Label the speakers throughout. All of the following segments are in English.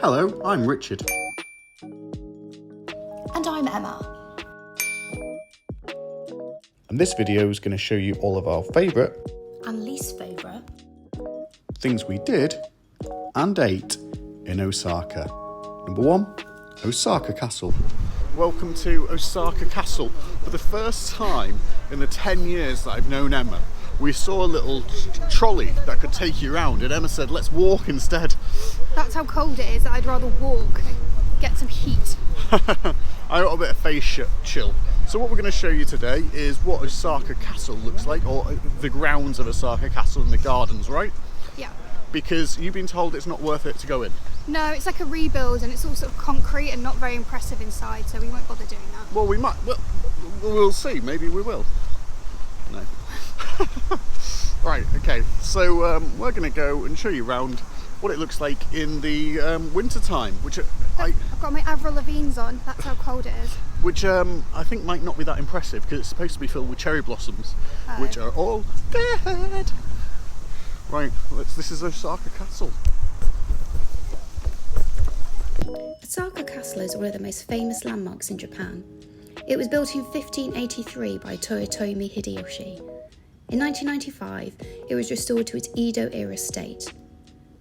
Speaker 1: Hello, I'm Richard.
Speaker 2: And I'm Emma.
Speaker 1: And this video is going to show you all of our favourite
Speaker 2: And least favourite.
Speaker 1: things we did and ate in Osaka. Number 1, Osaka Castle. Welcome to Osaka Castle. For the first time in the 10 years that I've known Emma, we saw a little trolley that could take you around, and Emma said, let's walk instead.
Speaker 3: That's how cold it is that I'd rather walk and get some heat.
Speaker 1: I got a bit of face chill. So what we're going to show you today is what Osaka Castle looks like, or the grounds of Osaka Castle and the gardens, right?
Speaker 3: Yeah.
Speaker 1: Because you've been told it's not worth it to go in.
Speaker 3: No, it's like a rebuild and it's all sort of concrete and not very impressive inside, so we won't bother doing that.
Speaker 1: Well, we might. Well, we'll see. Maybe we will. No. Right, okay. So we're going to go and show you around what it looks like in the winter time, which
Speaker 3: I've got my Avril Lavigne's on, that's how cold it is.
Speaker 1: Which I think might not be that impressive because it's supposed to be filled with cherry blossoms, which are all dead. Right, this is Osaka Castle.
Speaker 2: Osaka Castle is one of the most famous landmarks in Japan. It was built in 1583 by Toyotomi Hideyoshi. In 1995, it was restored to its Edo-era state.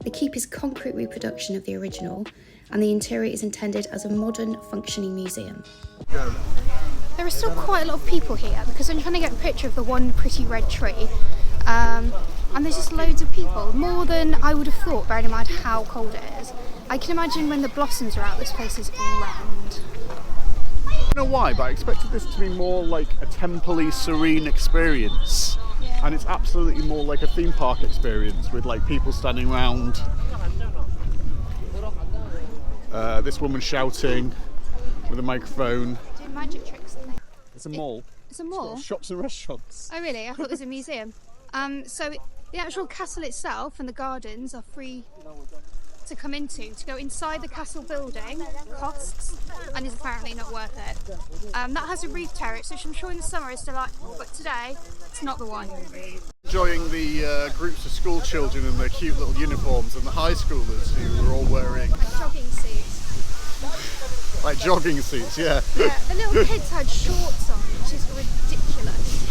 Speaker 2: The keep is concrete reproduction of the original, and the interior is intended as a modern, functioning museum.
Speaker 3: There are still quite a lot of people here because I'm trying to get a picture of the one pretty red tree. And there's just loads of people, more than I would have thought, bearing in mind how cold it is. I can imagine when the blossoms are out, this place is rammed.
Speaker 1: I don't know why, but I expected this to be more like a temple-y, serene experience.
Speaker 3: Yeah.
Speaker 1: And it's absolutely more like a theme park experience with like people standing around. This woman shouting with a microphone.
Speaker 3: Doing magic tricks, I think.
Speaker 1: It's a mall.
Speaker 3: It's a mall?
Speaker 1: Shops and restaurants.
Speaker 3: Oh really? I thought it was a museum. So the actual castle itself and the gardens are free to come into. To go inside the castle building costs and is apparently not worth it. That has a roof terrace, which I'm sure in the summer is delightful, but today it's not the one.
Speaker 1: Enjoying the groups of school children in their cute little uniforms and the high schoolers who were all wearing
Speaker 3: Jogging suits.
Speaker 1: like jogging suits, yeah.
Speaker 3: Yeah, the little kids had shorts on, which is ridiculous.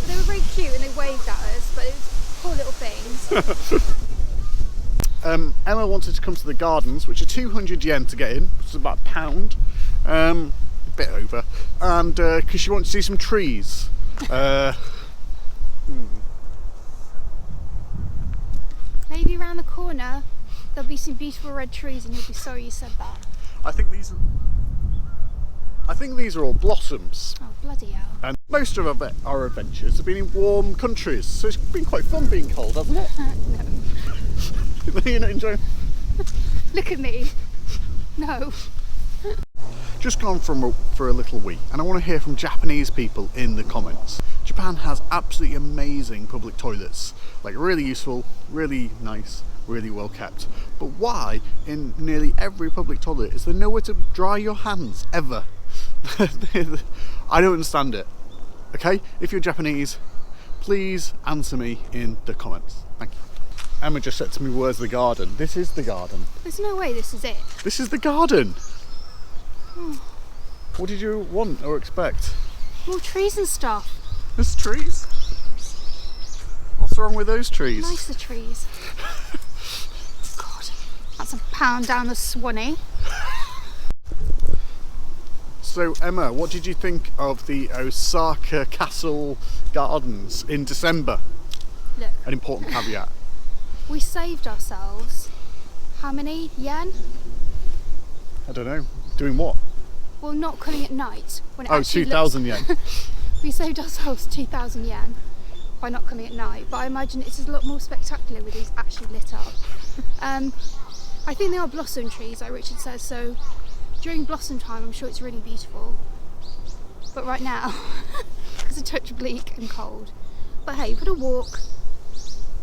Speaker 3: They were very cute and they waved at us, but it was poor little things.
Speaker 1: Emma wanted to come to the gardens, which are 200 yen to get in, which is about £1, a bit over, and because she wants to see some trees.
Speaker 3: Maybe around the corner there'll be some beautiful red trees and you'll be sorry you said that.
Speaker 1: I think these are all blossoms.
Speaker 3: Oh bloody hell.
Speaker 1: And most of our adventures have been in warm countries, so it's been quite fun being cold, hasn't it?
Speaker 3: No.
Speaker 1: You're not enjoying?
Speaker 3: Look at me. No.
Speaker 1: Just gone for a little wee, and I want to hear from Japanese people in the comments. Japan has absolutely amazing public toilets, like really useful, really nice, really well kept. But why in nearly every public toilet is there nowhere to dry your hands, ever? I don't understand it. Okay, if you're Japanese, please answer me in the comments. Thank you. Emma just said to me, where's the garden? This is the garden.
Speaker 3: There's no way this is it.
Speaker 1: This is the garden. What did you want or expect?
Speaker 3: More trees and stuff.
Speaker 1: There's trees? What's wrong with those trees?
Speaker 3: Nicer trees. God, that's a pound down the Swanee.
Speaker 1: So Emma, what did you think of the Osaka Castle gardens in December?
Speaker 3: Look,
Speaker 1: An important caveat.
Speaker 3: we saved ourselves how many yen?
Speaker 1: I don't know. Doing what?
Speaker 3: Well, not coming at night. When it
Speaker 1: Oh,
Speaker 3: actually
Speaker 1: 2,000 yen.
Speaker 3: We saved ourselves 2,000 yen by not coming at night, but I imagine it's a lot more spectacular with these actually lit up. I think they are blossom trees, like Richard says, so during blossom time I'm sure it's really beautiful. But right now, it's a touch bleak and cold. But hey, for a walk,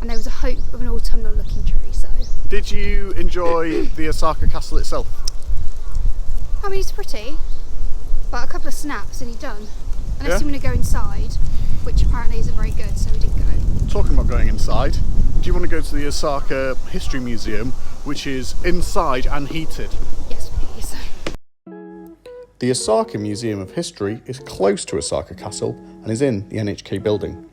Speaker 3: and there was a hope of an autumnal looking tree, so.
Speaker 1: Did you enjoy the Osaka Castle itself?
Speaker 3: I mean, it's pretty, but a couple of snaps and you're done. Unless
Speaker 1: Yeah?
Speaker 3: you want to go inside, which apparently isn't very good, so we didn't go.
Speaker 1: Talking about going inside, do you want to go to the Osaka History Museum, which is inside and heated.
Speaker 3: Yes, please.
Speaker 1: The Osaka Museum of History is close to Osaka Castle and is in the NHK building.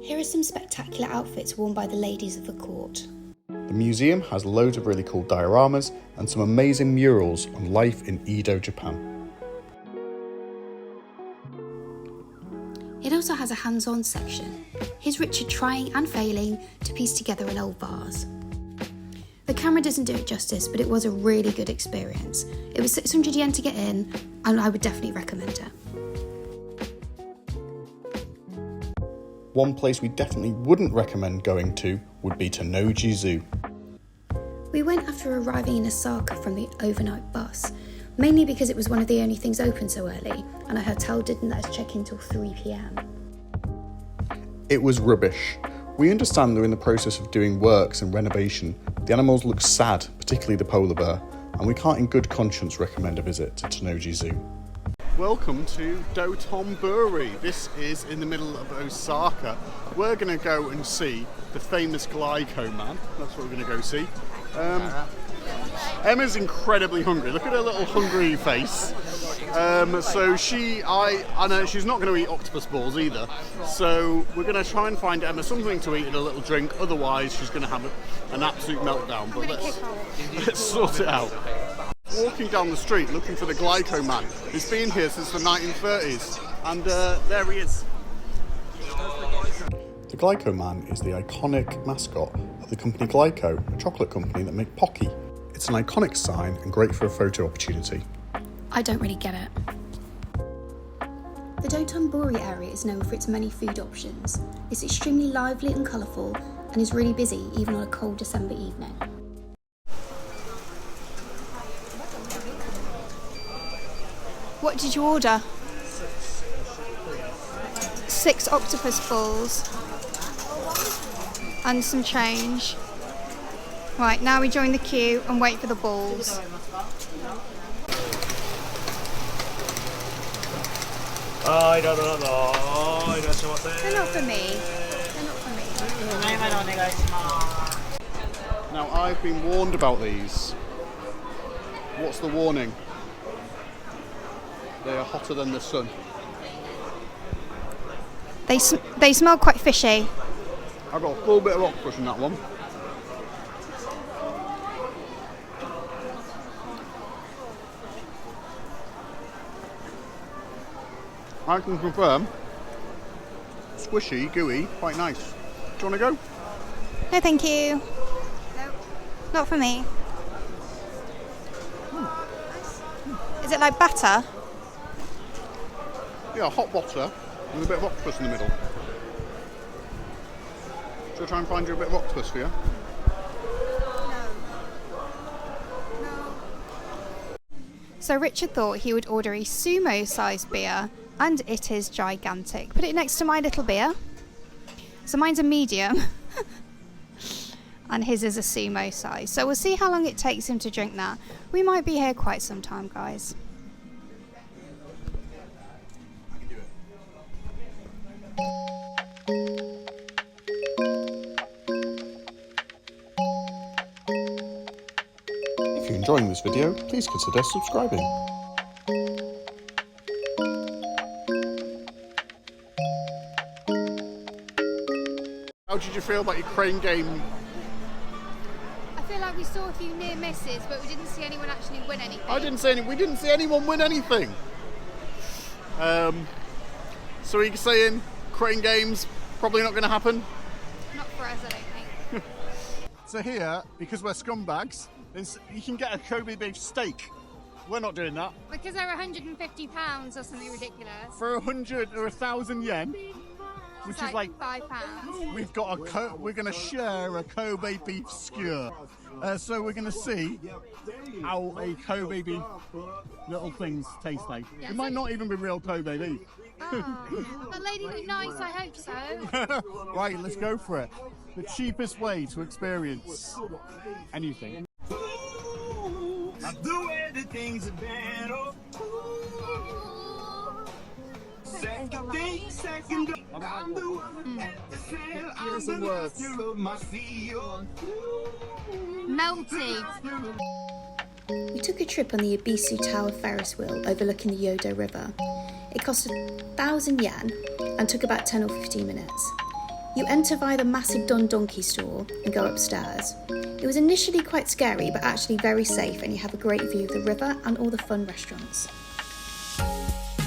Speaker 2: Here are some spectacular outfits worn by the ladies of the court.
Speaker 1: The museum has loads of really cool dioramas and some amazing murals on life in Edo, Japan.
Speaker 2: It also has a hands-on section. Here's Richard trying and failing to piece together an old vase. The camera doesn't do it justice, but it was a really good experience. It was 600 yen to get in, and I would definitely recommend it.
Speaker 1: One place we definitely wouldn't recommend going to would be Tennoji Zoo.
Speaker 2: We went after arriving in Osaka from the overnight bus, mainly because it was one of the only things open so early, and our hotel didn't let us check in till 3 p.m.
Speaker 1: It was rubbish. We understand they're in the process of doing works and renovation. The animals look sad, particularly the polar bear, and we can't in good conscience recommend a visit to Tennoji Zoo. Welcome to Dotonoburi. This is in the middle of Osaka. We're going to go and see the famous Glyco Man. That's what we're going to go see. Emma's incredibly hungry. Look at her little hungry face. So I know she's not going to eat octopus balls either. So we're going to try and find Emma something to eat and a little drink. Otherwise, she's going to have an absolute meltdown. But let's sort it out. Walking down the street looking for the Glyco Man. He's been here since the 1930s, and there he is. The Glyco Man is the iconic mascot of the company Glyco, a chocolate company that make Pocky. It's an iconic sign and great for a photo opportunity.
Speaker 2: I don't really get it. The Dotonoburi area is known for its many food options. It's extremely lively and colourful, and is really busy even on a cold December evening.
Speaker 3: What did you order? 6 octopus balls. And some change. Right, now we join the queue and wait for the balls.
Speaker 4: Hi,
Speaker 3: They're not for me. They're not for me.
Speaker 1: Now, I've been warned about these. What's the warning? They are hotter than the sun.
Speaker 3: They smell quite fishy.
Speaker 1: I've got a full bit of octopus in that one. I can confirm, squishy, gooey, quite nice. Do you want to go?
Speaker 3: No, thank you. No, not for me. Is it like batter?
Speaker 1: Yeah, hot butter with a bit of octopus in the middle. Shall I try and find you a bit of octopus for you?
Speaker 3: No. So Richard thought he would order a sumo-sized beer, and it is gigantic. Put it next to my little beer. So mine's a medium, and his is a sumo size. So we'll see how long it takes him to drink that. We might be here quite some time, guys.
Speaker 1: If you're enjoying this video, please consider subscribing. How did you feel about your crane game?
Speaker 3: I feel like we saw a few near misses, but we didn't see anyone actually win anything.
Speaker 1: We didn't see anyone win anything. So are you saying crane games probably not going to happen?
Speaker 3: Not for us, I don't think.
Speaker 1: So here, because we're scumbags, you can get a Kobe beef steak. We're not doing that.
Speaker 3: Because they're £150 or something ridiculous.
Speaker 1: For 100 or 1,000 yen, which is like
Speaker 3: £5.
Speaker 1: we've got we're going to share a Kobe beef skewer. So we're going to see how a Kobe beef little things taste like.
Speaker 3: Yeah,
Speaker 1: it might not even be real Kobe beef.
Speaker 3: The lady looked nice, I hope so.
Speaker 1: Right, let's go for it. The cheapest way to experience anything. Some words.
Speaker 3: Melty.
Speaker 2: We took a trip on the Ibisu Tower Ferris wheel overlooking the Yodo River. It cost 1,000 yen and took about 10 or 15 minutes. You enter via the massive Don Donkey store and go upstairs. It was initially quite scary, but actually very safe, and you have a great view of the river and all the fun restaurants.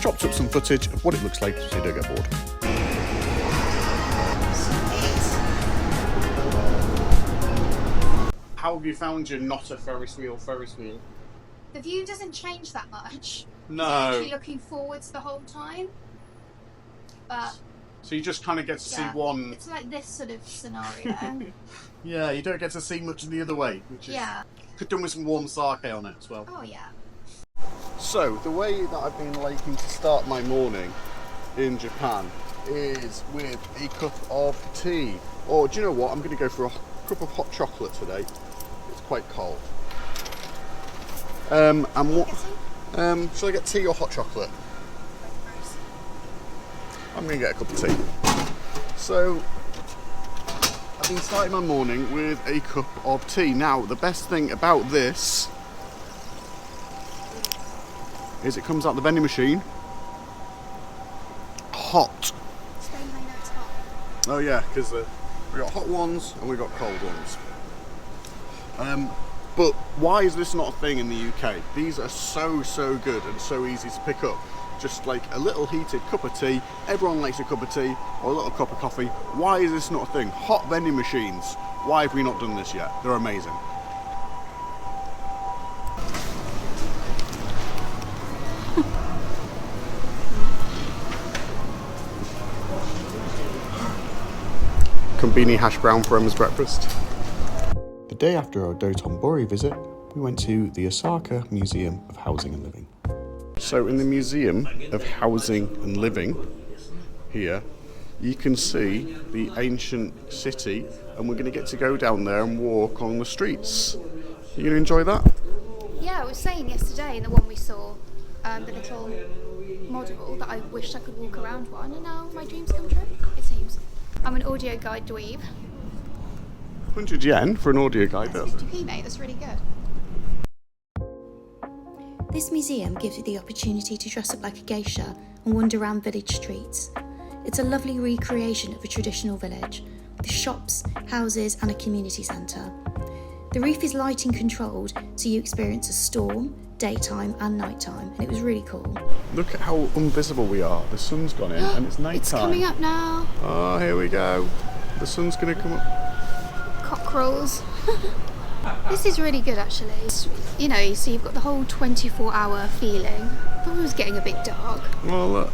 Speaker 1: Chopped up some footage of what it looks like so you don't get bored. How have you found your not a Ferris wheel?
Speaker 3: The view doesn't change that much.
Speaker 1: No.
Speaker 3: You're actually looking forwards the whole time. But
Speaker 1: So you just kind of get to see one.
Speaker 3: It's like this sort of scenario.
Speaker 1: Yeah, you don't get to see much of the other way, which is could done with some warm sake on it as well.
Speaker 3: Oh yeah.
Speaker 1: So the way that I've been liking to start my morning in Japan is with a cup of tea. Or do you know what? I'm going to go for a cup of hot chocolate today. It's quite cold. And what? Shall I get tea or hot chocolate? I'm going to get a cup of tea. So I've been starting my morning with a cup of tea. Now the best thing about this is it comes out the vending machine hot.
Speaker 3: Explain how you know it's hot.
Speaker 1: Oh yeah, because we got hot ones and we got cold ones. But why is this not a thing in the UK? These are so good and so easy to pick up. Just like a little heated cup of tea. Everyone likes a cup of tea or a little cup of coffee. Why is this not a thing? Hot vending machines. Why have we not done this yet? They're amazing. Konbini hash brown for Emma's breakfast. The day after our Dotonoburi visit, we went to the Osaka Museum of Housing and Living. So in the Museum of Housing and Living here, you can see the ancient city, and we're going to get to go down there and walk on the streets. You going to enjoy that?
Speaker 3: Yeah, I was saying yesterday in the one we saw, the little model, that I wished I could walk around one, and now my dreams come true, it seems. I'm an audio guide dweeb.
Speaker 1: 100 yen for an audio guide.
Speaker 3: That's 50p, mate, that's really good.
Speaker 2: This museum gives you the opportunity to dress up like a geisha and wander around village streets. It's a lovely recreation of a traditional village, with shops, houses and a community centre. The roof is lighting controlled, so you experience a storm, daytime and nighttime, and it was really cool.
Speaker 1: Look at how invisible we are. The sun's gone in and it's nighttime.
Speaker 3: It's coming up now.
Speaker 1: Oh, here we go. The sun's going to come up.
Speaker 3: Cockerels. This is really good actually. You know, so you've got the whole 24-hour feeling. But it was getting a bit dark.
Speaker 1: Well, look.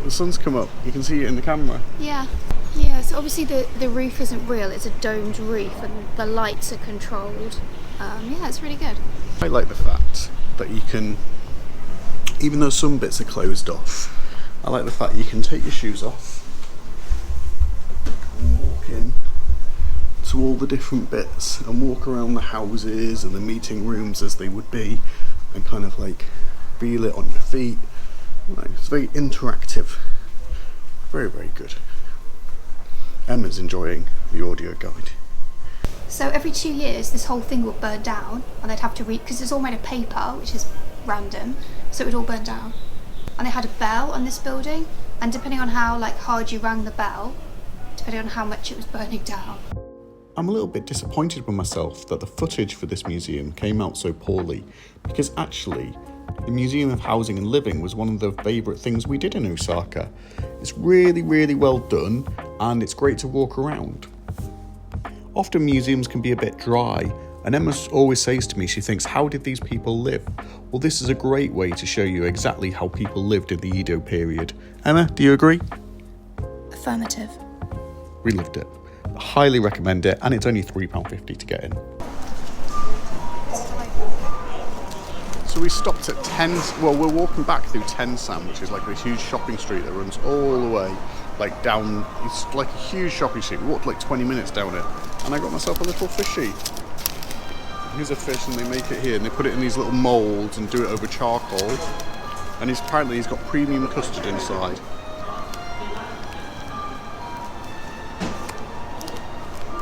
Speaker 1: The sun's come up. You can see it in the camera.
Speaker 3: Yeah. Yeah, so obviously the roof isn't real. It's a domed roof and the lights are controlled. Yeah, it's really good.
Speaker 1: I like the fact that you can, even though some bits are closed off, I like the fact you can take your shoes off and walk in to all the different bits and walk around the houses and the meeting rooms as they would be and kind of like feel it on your feet. It's very interactive. Very good. Emma's enjoying the audio guide.
Speaker 3: So every 2 years this whole thing would burn down and they'd have to read, because it's all made of paper, which is random, so it would all burn down. And they had a bell on this building, and depending on how hard you rang the bell, depending on how much it was burning down.
Speaker 1: I'm a little bit disappointed with myself that the footage for this museum came out so poorly, because actually the Museum of Housing and Living was one of the favourite things we did in Osaka. It's really well done and it's great to walk around. Often museums can be a bit dry, and Emma always says to me, she thinks, how did these people live? Well, this is a great way to show you exactly how people lived in the Edo period. Emma, do you agree?
Speaker 2: Affirmative.
Speaker 1: We loved it. I highly recommend it, and it's only £3.50 to get in. So we stopped at we're walking back through Tensan, which is like a huge shopping street that runs all the way down. It's like a huge shopping street. We walked 20 minutes down it, and I got myself a little fishy. Here's a fish, and they make it here, and they put it in these little moulds and do it over charcoal. And apparently he's got premium custard inside.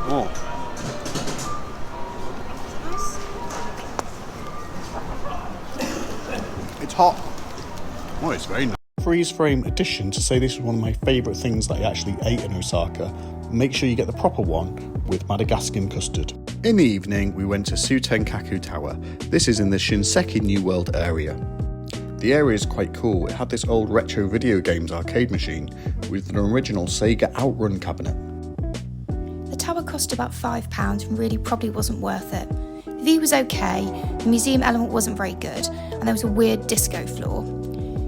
Speaker 1: Oh. It's hot. Oh, it's very nice. Freeze frame addition to say this was one of my favourite things that I actually ate in Osaka. Make sure you get the proper one with Madagascan custard. In the evening, we went to Sutenkaku Tower. This is in the Shinseki New World area. The area is quite cool. It had this old retro video games arcade machine with an original Sega Outrun cabinet.
Speaker 2: The tower cost about £5 and really probably wasn't worth it. The view was okay, the museum element wasn't very good, and there was a weird disco floor.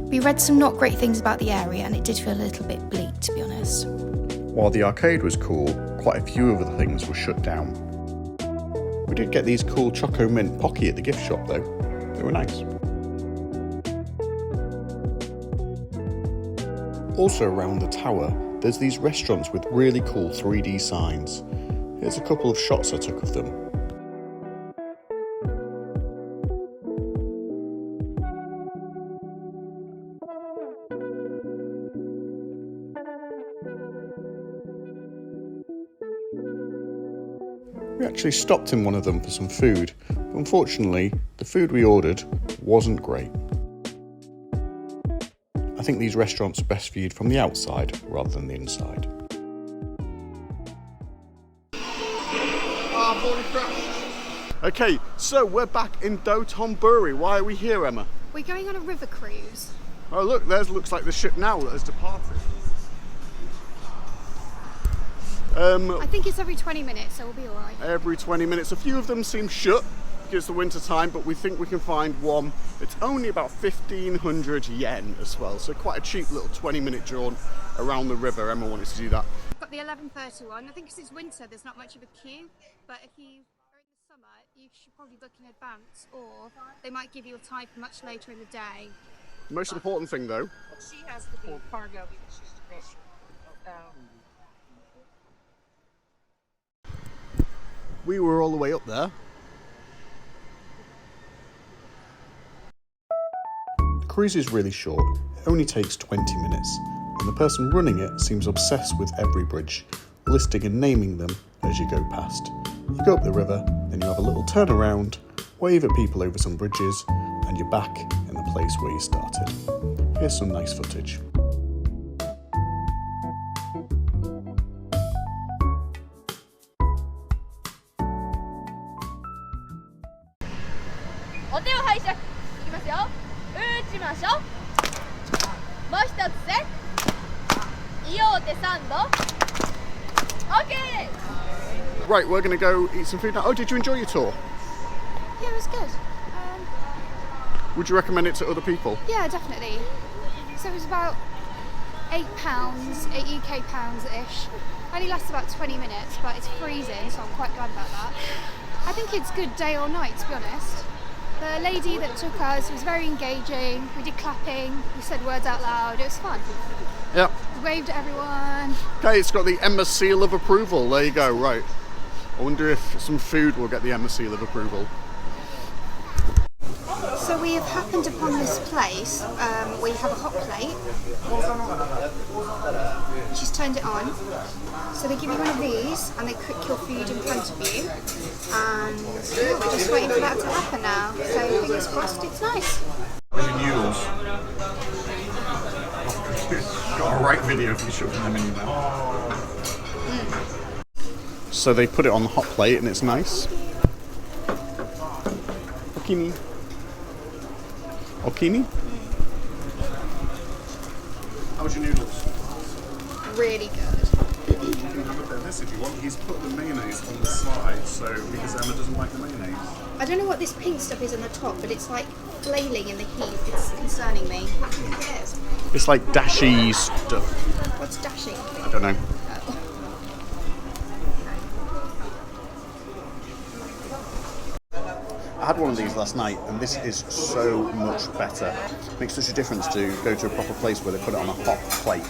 Speaker 2: We read some not great things about the area and it did feel a little bit bleak, to be honest.
Speaker 1: While the arcade was cool, quite a few of the things were shut down. We did get these cool Choco Mint Pocky at the gift shop though. They were nice. Also around the tower, there's these restaurants with really cool 3D signs. Here's a couple of shots I took of them. We actually stopped in one of them for some food, but unfortunately, the food we ordered wasn't great. I think these restaurants are best viewed from the outside rather than the inside. Okay, so we're back in Dotonoburi. Why are we here, Emma?
Speaker 3: We're going on a river cruise.
Speaker 1: Oh look, there's looks like the ship now that has departed.
Speaker 3: I think it's every 20 minutes, so we'll be alright.
Speaker 1: Every 20 minutes. A few of them seem shut because it's the winter time, but we think we can find one. It's only about 1,500 yen as well, so quite a cheap little 20-minute jaunt around the river. Emma wanted to do that.
Speaker 3: I've got the 11:30 one. I think because it's winter, there's not much of a queue, but if you are in the summer, you should probably book in advance, or they might give you a time for much later in the day.
Speaker 1: The most important thing though,
Speaker 4: She has to be cargo because she's the best.
Speaker 1: we were all the way up there. The cruise is really short, it only takes 20 minutes, and the person running it seems obsessed with every bridge, listing and naming them as you go past. You go up the river, then you have a little turn around, wave at people over some bridges, and you're back in the place where you started. Here's some nice footage. Right, we're going to go eat some food now. Oh, did you enjoy your tour?
Speaker 3: Yeah, it was good.
Speaker 1: Would you recommend it to other people?
Speaker 3: Yeah, definitely. So it was about £8, 8 UK pounds-ish. Only lasts about 20 minutes, but it's freezing, so I'm quite glad about that. I think it's good day or night, to be honest. The lady that took us was very engaging. We did clapping, we said words out loud. It was fun.
Speaker 1: Yeah.
Speaker 3: We waved at everyone.
Speaker 1: Okay, it's got the Emma seal of approval. There you go, right. I wonder if some food will get the Emma seal of approval.
Speaker 2: So we have happened upon this place. We have a hot plate. She's turned it on. So they give you one of these and they cook your food in front of you. And yeah, we're just waiting for that to happen now. So fingers crossed, it's nice.
Speaker 1: Where's your noodles? Got a right video for you shoving them in your mouth. So they put it on the hot plate and it's nice. Okini. Okini? How's your noodles?
Speaker 2: Really good.
Speaker 1: You can have a bit of this if you want. He's put the mayonnaise on the side, so because Emma doesn't like the mayonnaise.
Speaker 2: I don't know what this pink stuff is on the top, but it's like flailing in the heat. It's concerning me.
Speaker 1: It's like dashi stuff.
Speaker 2: What's dashi?
Speaker 1: I don't know. I had one of these last night and this is so much better. It makes such a difference to go to a proper place where they put it on a hot plate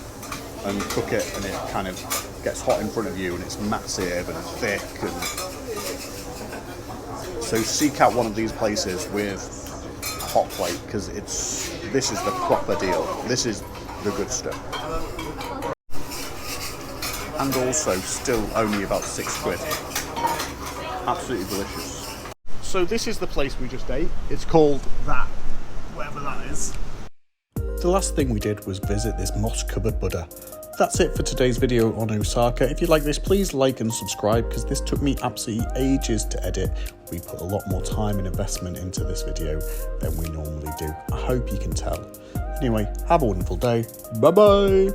Speaker 1: and cook it and it kind of gets hot in front of you and it's massive and thick. And so seek out one of these places with a hot plate because this This is the proper deal. This is the good stuff. And also still only about £6. Absolutely delicious. So this is the place we just ate. It's called that, whatever that is. The last thing we did was visit this moss-covered Buddha. That's it for today's video on Osaka. If you like this, please like and subscribe, because this took me absolutely ages to edit. We put a lot more time and investment into this video than we normally do. I hope you can tell. Anyway, have a wonderful day. Bye bye.